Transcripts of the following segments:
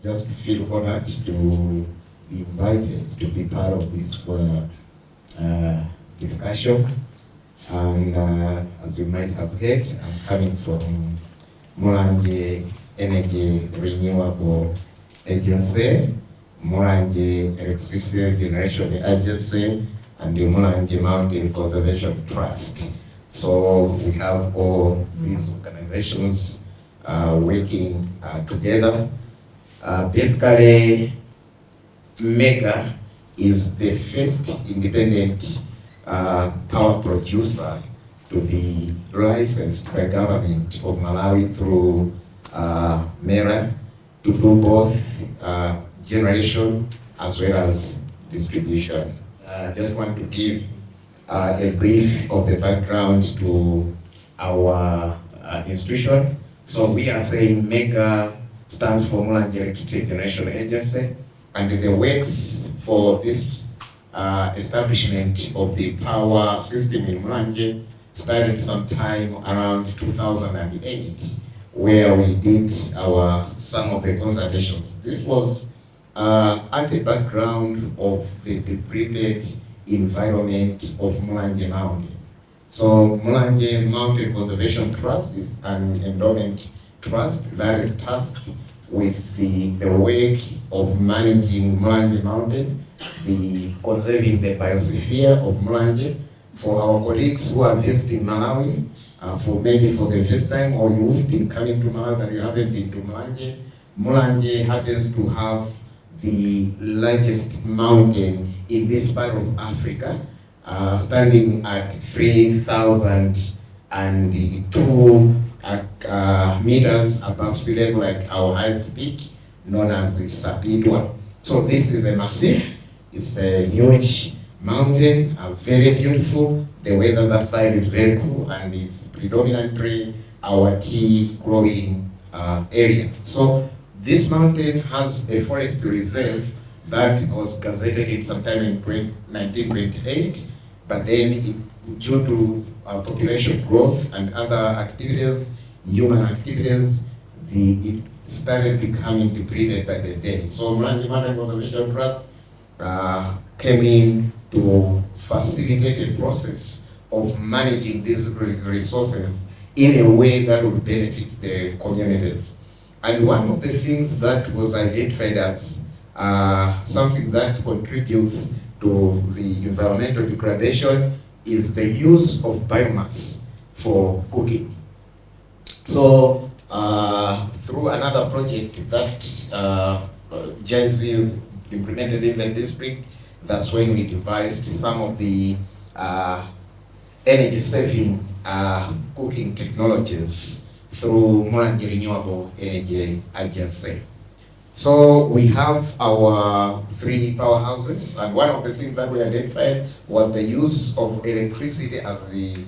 just feel honored to be invited to be part of this discussion. And as you might have heard, I'm coming from Mulanje Energy Renewable Agency, Mulanje Electricity Generation Agency, and the Mulanje Mountain Conservation Trust. So we have all these organizations working together. Basically, MEGA is the first independent power producer to be licensed by government of Malawi through MERA to do both generation as well as distribution. I just want to give a brief of the background to our institution. So we are saying MEGA stands for Mulanje Electricity Generation Agency, and the works for this establishment of the power system in Mulanje started sometime around 2008, where we did some of the consultations. This was at the background of the depleted environment of Mulanje Mountain. So Mulanje Mountain Conservation Trust is an endowment trust that is tasked with the work of managing Mulanje Mountain, conserving the biosphere of Mulanje. For our colleagues who are visiting Malawi, maybe for the first time, or you've been coming to Malawi but you haven't been to Mulanje, Mulanje happens to have the largest mountain in this part of Africa, standing at 3,002 meters above sea level, like our highest peak, known as the Sapitwa. So this is a massive, it's a huge mountain, very beautiful. The weather that side is very cool, and it's predominantly our tea growing area. So this mountain has a forest reserve that was gazetted sometime in 1928, but then due to population growth and other activities, human activities, it started becoming depleted by the day. So Mulanje Mountain Conservation Trust came in to facilitate a process of managing these resources in a way that would benefit the communities. And one of the things that was identified as something that contributes to the environmental degradation is the use of biomass for cooking. So through another project that JZ implemented in the district, that's when we devised some of the energy-saving cooking technologies through Mulanje Renewable Energy Agency. So we have our 3 powerhouses, and one of the things that we identified was the use of electricity as a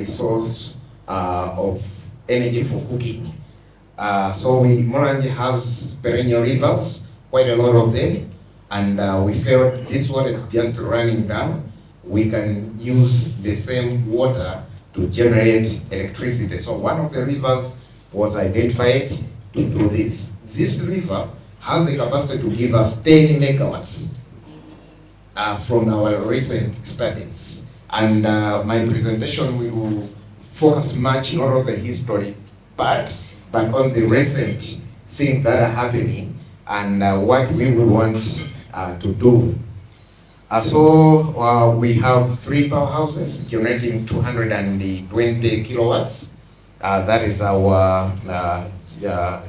source of energy for cooking. So Mulanje has perennial rivers, quite a lot of them, and we felt this one is just running down. We can use the same water to generate electricity. So one of the rivers was identified to do this. This river has a capacity to give us 10 megawatts from our recent studies. And my presentation will focus much not on the history, but on the recent things that are happening and what we would want to do. So we have 3 powerhouses generating 220 kilowatts. That is our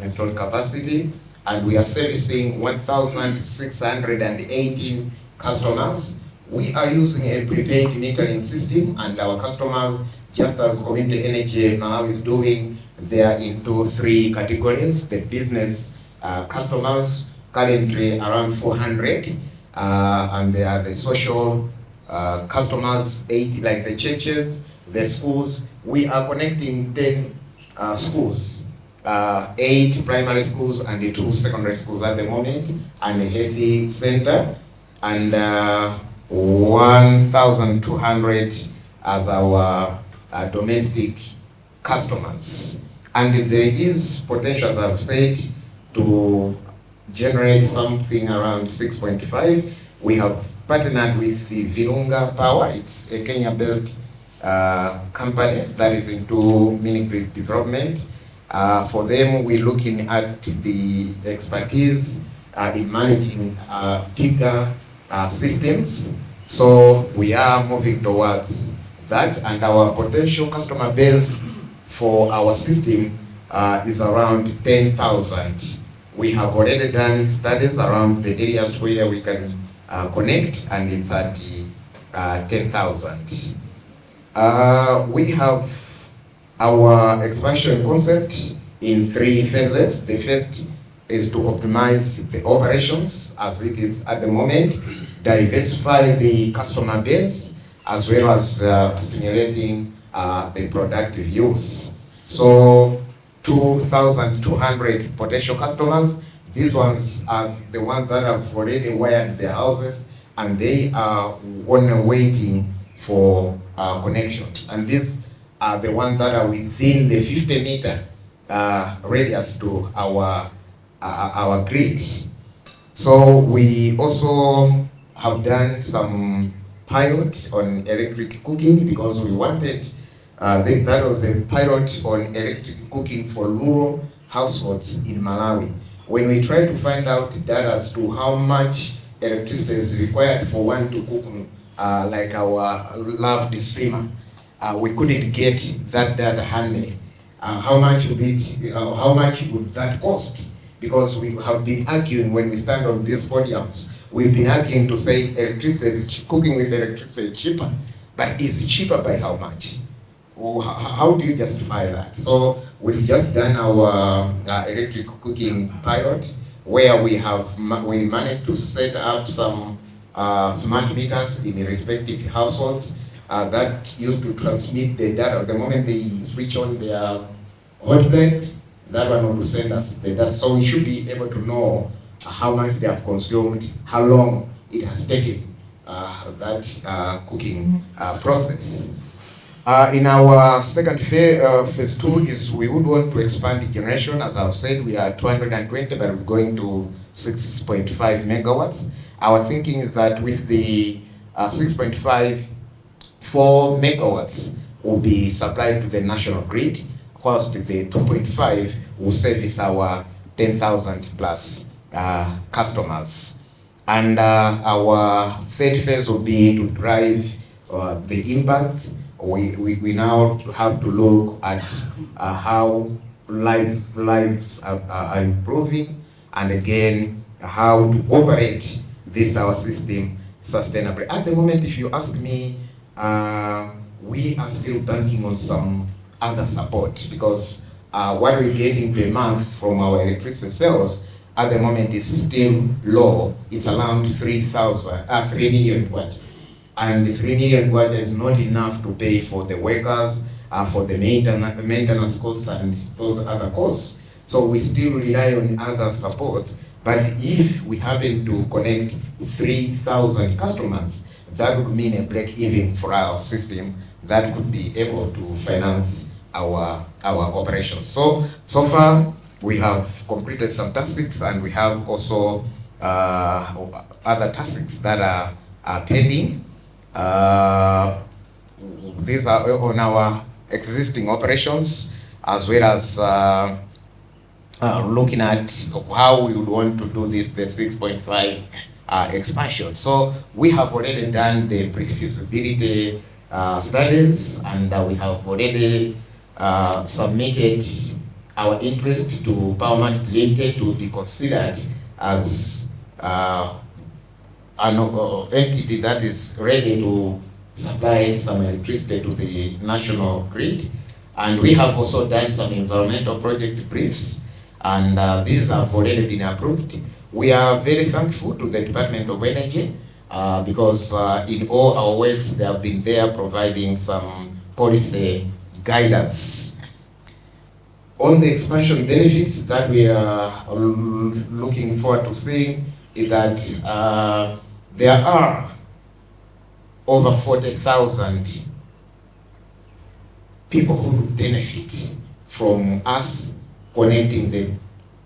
installed capacity, and we are servicing 1,618 customers. We are using a prepaid metering system, and our customers, just as Community Energy Malawi is doing, they are into 3 categories. The business customers, currently around 400, and they are the social customers, 80, like the churches, the schools. We are connecting 10 schools, 8 primary schools and 2 secondary schools at the moment, and a healthy center, and 1,200 as our domestic customers. And there is potential, as I've said, to generate something around 6.5. We have partnered with the Virunga Power. It's a Kenya-based company that is into mini-grid development. For them, we're looking at the expertise in managing bigger systems. So we are moving towards that, and our potential customer base for our system is around 10,000. We have already done studies around the areas where we can connect, and it's at 10,000. We have our expansion concept in 3 phases. The first is to optimize the operations as it is at the moment, diversify the customer base, as well as stimulating the productive use. So 2,200 potential customers. These ones are the ones that have already wired their houses, and they are waiting for connections. And these are the ones that are within the 50-meter radius to our grid. So we also have done some pilots on electric cooking, because we wanted, that was a pilot on electric cooking for rural households in Malawi. When we tried to find out data as to how much electricity is required for one to cook like our loved simmer, we couldn't get that data handy. How much would that cost? Because we have been arguing when we stand on these podiums. We've been arguing to say electricity, cooking with electricity is cheaper, but is it cheaper by how much? How do you justify that? So we've just done our electric cooking pilot, where we managed to set up some smart meters in the respective households that used to transmit the data. The moment they switch on their hot plate, that one will send us the data. So we should be able to know how much they have consumed, how long it has taken that cooking process. In our second phase 2 is we would want to expand the generation. As I've said, we are 220, but we're going to 6.5 megawatts. Our thinking is that with the 6.5, 4 megawatts will be supplied to the national grid, whilst the 2.5 will service our 10,000 plus customers. And our third phase will be to drive the impacts. We now have to look at how lives are improving, and again, how to operate this our system sustainably. At the moment, if you ask me, we are still banking on some other support, because what we're getting per month from our electricity sales at the moment is still low. It's around 3 million kwacha. And the 3 million kwacha is not enough to pay for the workers, for the maintenance costs and those other costs. So we still rely on other support. But if we happen to connect 3,000 customers, that would mean a break-even for our system that could be able to finance our operations. So far, we have completed some tasks, and we have also other tasks that are pending. These are on our existing operations, as well as looking at how we would want to do this, the 6.5 expansion. So we have already done the pre-feasibility studies, and we have already submitted our interest to Power Market Limited to be considered as an entity that is ready to supply some electricity to the national grid. And we have also done some environmental project briefs, and these have already been approved. We are very thankful to the Department of Energy because in all our works they have been there providing some policy guidance. On the expansion benefits that we are looking forward to seeing is that there are over 40,000 people who benefit from us connecting the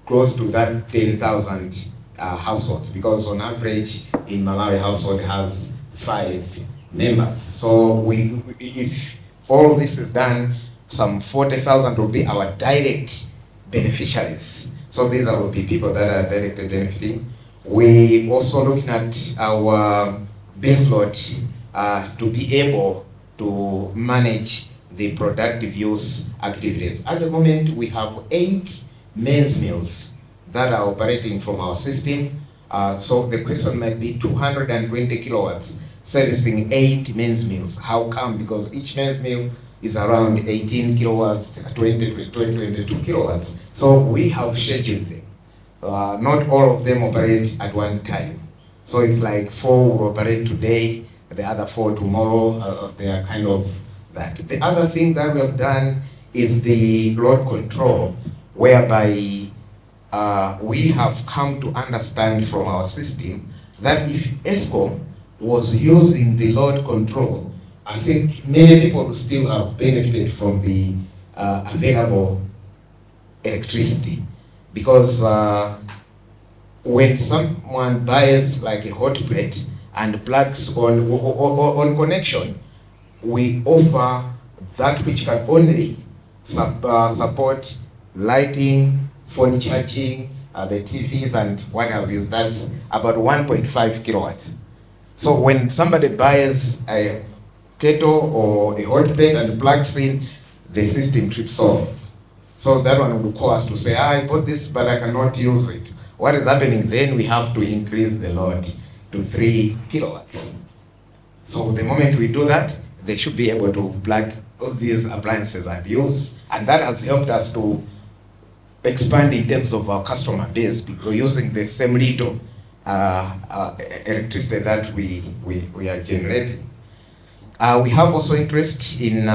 close to that 10,000 households, because on average in Malawi household has 5 members. So if all this is done, some 40,000 will be our direct beneficiaries. So these will be people that are directly benefiting. We also looking at our base load to be able to manage the productive use activities. At the moment, we have 8 maize mills that are operating from our system. So the question might be 220 kilowatts servicing 8 maize mills. How come? Because each maize mill is around 18 kilowatts, 22 kilowatts. So we have scheduled them. Not all of them operate at one time. So it's like 4 will operate today, the other 4 tomorrow. They are kind of that. The other thing that we have done is the load control, whereby we have come to understand from our system that if ESCOM was using the load control, I think many people will still have benefited from the available electricity. Because when someone buys like a hot plate and plugs on connection, we offer that which can only support lighting, phone charging, the TVs and what have you. That's about 1.5 kilowatts. So when somebody buys a kettle or a hot plate and plugs in, the system trips off. So that one will call us to say, I bought this, but I cannot use it. What is happening then? We have to increase the load to 3 kilowatts. So the moment we do that, they should be able to plug all these appliances and use. And that has helped us to expand in terms of our customer base, because we're using the same little electricity that we are generating. We have also interest in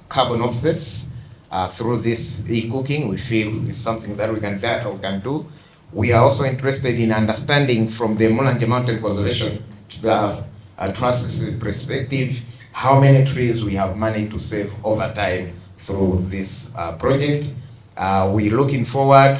carbon offsets. Through this e-cooking, we feel is something that we can do. We are also interested in understanding from the Mulanje Mountain Conservation Trust's perspective how many trees we have managed to save over time through this project. We're looking forward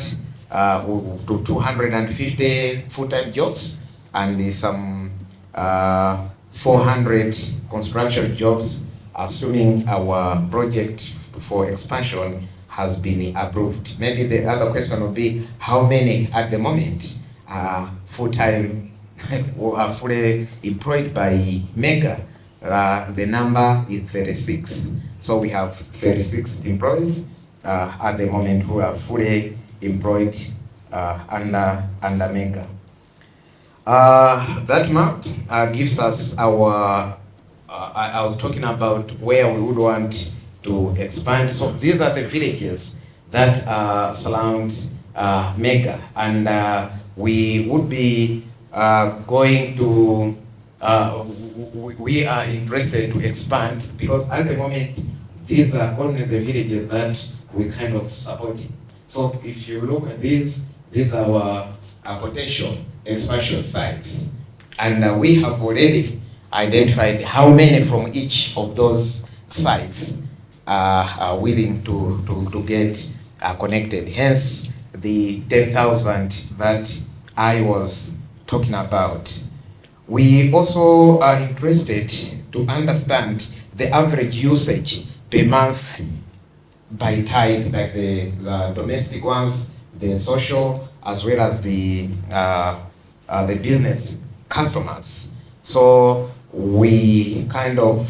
to 250 full-time jobs and some 400 construction jobs, assuming our project for expansion has been approved. Maybe the other question will be how many at the moment are full-time or are fully employed by Mega. The number is 36. So we have 36 employees at the moment who are fully employed under Mega. That map gives us our, I was talking about where we would want to expand. So these are the villages that surround Mega, and we would be going to, we are interested to expand, because at the moment these are only the villages that we kind of supporting. So if you look at these are our potential expansion sites, and we have already identified how many from each of those sites are willing to get connected. Hence the 10,000 that I was talking about. We also are interested to understand the average usage per month by type, like the domestic ones, the social, as well as the business customers. So we kind of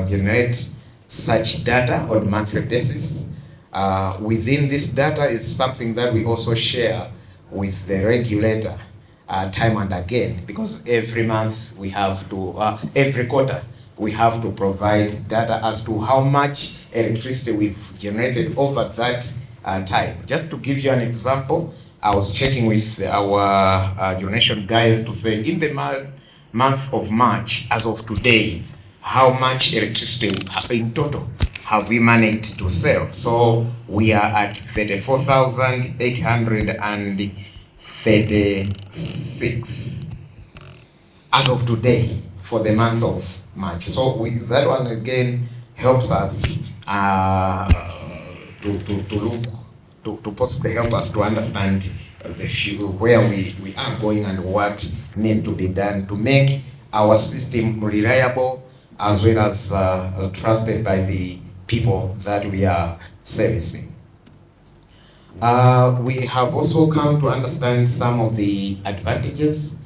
generate such data on a monthly basis. Within this data is something that we also share with the regulator time and again, because every month we have to, every quarter we have to provide data as to how much electricity we've generated over that time. Just to give you an example, I was checking with our generation guys to say in the month of March, as of today, how much electricity in total have we managed to sell. So we are at 34,836 as of today for the month of March. So that one again helps us to look to possibly help us to understand where we are going and what needs to be done to make our system reliable as well as trusted by the people that we are servicing. We have also come to understand some of the advantages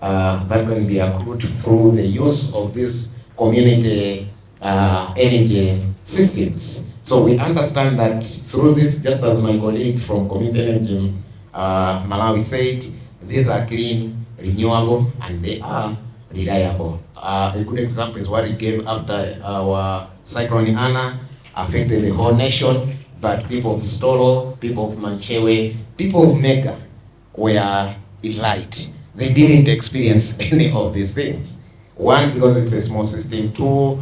that can be accrued through the use of these community energy systems. So we understand that through this, just as my colleague from Community Energy Malawi said, these are clean, renewable, and they are reliable. A good example is what he gave after our Cyclone Anna affected the whole nation, but people of Stolo, people of Manchewe, people of Mega were in light. They didn't experience any of these things. One, because it's a small system. Two,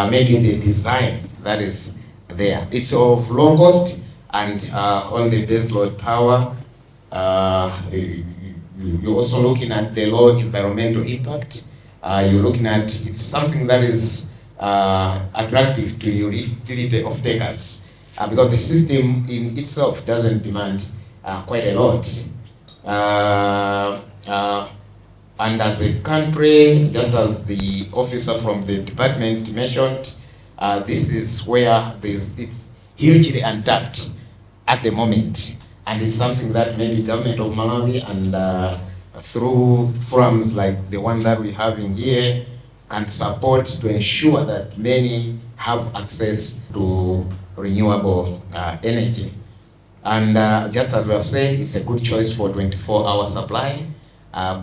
maybe the design that is there. It's of low cost and on the base load power. You're also looking at the low environmental impact. You're looking at it's something that is attractive to your utility off takers because the system in itself doesn't demand quite a lot. And as a country, just as the officer from the department mentioned, this is where it's hugely untapped at the moment. And it's something that maybe government of Malawi and through forums like the one that we're having here can support to ensure that many have access to renewable energy. And just as we have said, it's a good choice for 24-hour supply.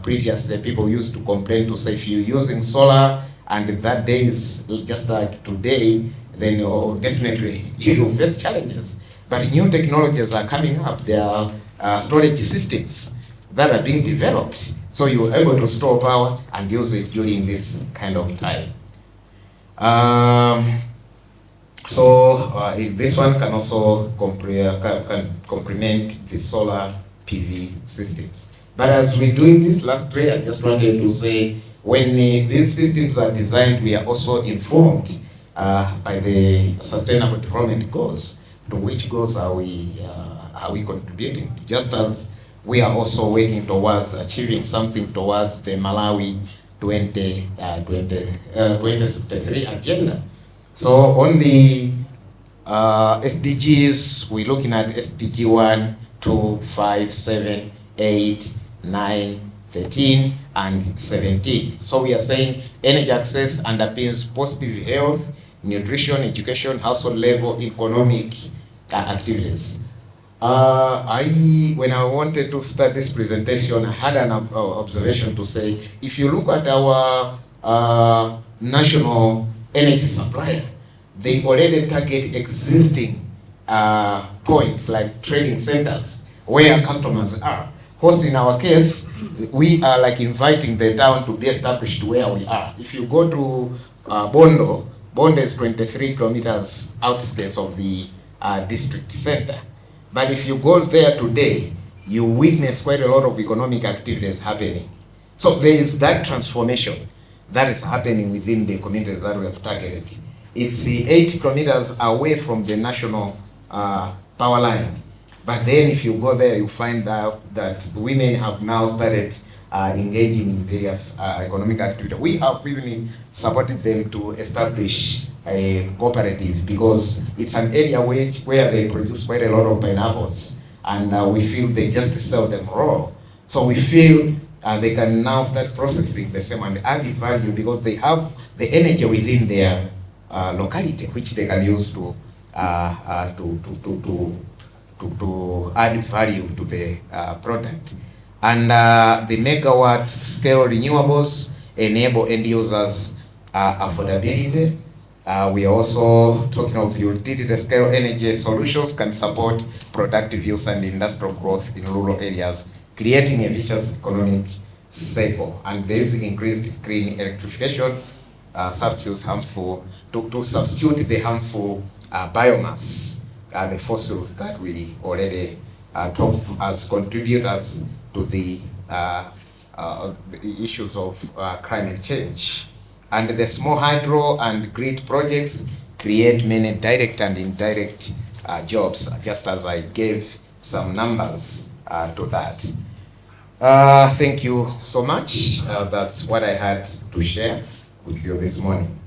Previously, people used to complain to say if you're using solar and that day is just like today, then definitely you will face challenges. But new technologies are coming up. There are storage systems that are being developed. So you're able to store power and use it during this kind of time. This one can also complement the solar PV systems. But as we're doing this last three, I just wanted to say, when these systems are designed, we are also informed by the Sustainable Development Goals. To which goals are we contributing? Just as we are also working towards achieving something towards the Malawi 2063 agenda. So on the SDGs, we're looking at SDG 1, 2, 5, 7, 8, 9, 13, and 17. So we are saying energy access underpins positive health, nutrition, education, household level, economic activities. When I wanted to start this presentation, I had an observation to say, if you look at our national energy supplier, they already target existing points like trading centers where customers are. Because in our case, we are like inviting the town to be established where we are. If you go to Bondo, Bondo is 23 kilometers outskirts of the district center. But if you go there today, you witness quite a lot of economic activities happening. So there is that transformation that is happening within the communities that we have targeted. It's 8 kilometers away from the national power line. But then if you go there, you find out that women have now started engaging in various economic activities. We have even supported them to establish a cooperative because it's an area where they produce quite a lot of pineapples, and we feel they just sell them raw. So we feel they can now start processing the same and add value because they have the energy within their locality, which they can use to add value to the product. And the megawatt scale renewables enable end users affordability. We are also talking of utility scale energy solutions can support productive use and industrial growth in rural areas, creating a vicious economic cycle. And this increased green electrification substitutes harmful to substitute the harmful biomass, the fossils that we already talked as contributors to the issues of climate change. And the small hydro and grid projects create many direct and indirect jobs, just as I gave some numbers to that. Thank you so much. That's what I had to share with you this morning.